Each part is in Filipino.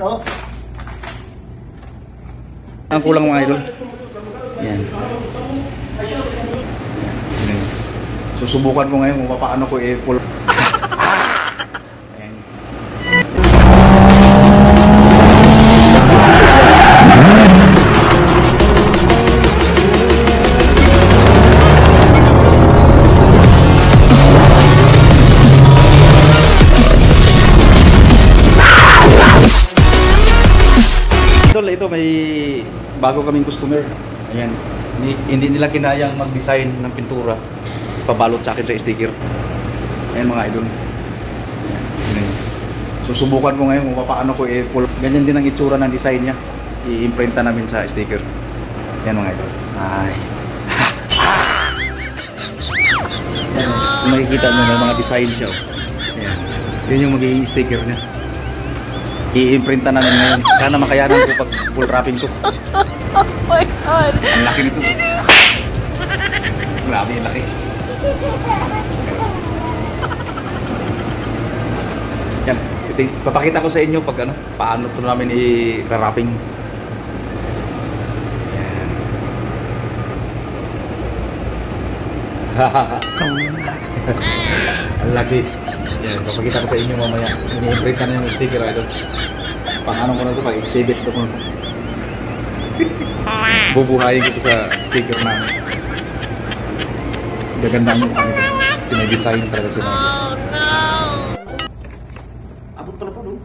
oh. Ang kulang mga idol. Yan. Susubukan ko ngayon kung paano ko i-pull. Ayan. Ito may bago kaming customer. Ayan. Hindi nila kinayang mag-design ng pintura. Pabalot sa akin sa sticker. Ayan mga idol. Ayan. Susubukan ko ngayon kung paano ko i-pull. Ganyan din ang itsura ng design niya. I-imprinta namin sa sticker. Ayan mga idol. Ay. Ayan. Kung makikita nyo may mga design siya. Ayan. Yun yung magiging sticker niya. I-imprinta namin ngayon. Sana makayanan ko pag full wrapping to. Oh my God! Ang laki nito. Grabe yung laki. Yan. Papakita ko sa inyo pag ano, paano ito namin i-wrapping. Yan. Ang laki. Yan, papakita ko sa inyo mamaya. Ini-imprint na yung sticker ito. Paano ko na ito, pag-exhibit ito ko. Bubuhayin ko ito sa sticker na gaganda mo kami ito. Sinadesign talaga sila. Oh no! Abot pala ito, no?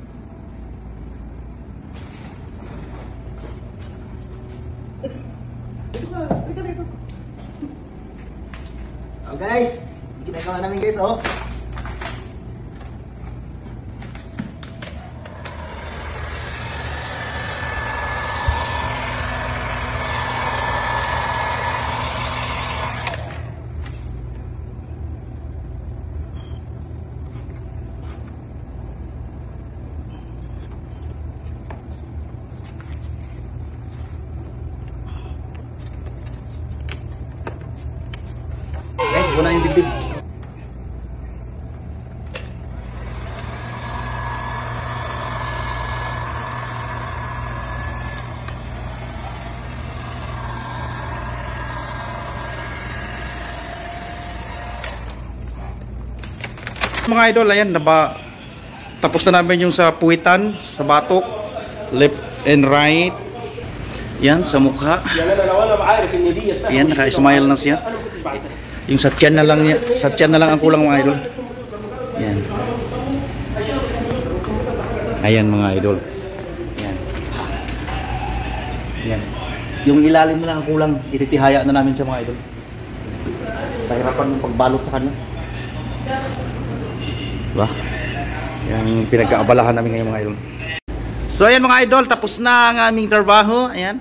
Ito na ito. Oh guys, ginagawa namin guys, oh. Guys, wala yung dibdib. Mga idol, ayan, tapos na namin yung sa puwitan, sa batok, left and right. Yan, sa mukha. Yan, naka-smile na siya. Yung sa tiyan na lang niya, sa tiyan na lang ang kulang mga idol. Yan. Ayan mga idol. Yan. Yan. Yung ilalim na lang ang kulang, ititihaya na namin siya mga idol. Sa hirapan ng pagbalot sa kanya. Diba? Yung pinagkaabalahan namin ngayon mga idol. So ayan mga idol, tapos na ang aming trabaho. Ayan.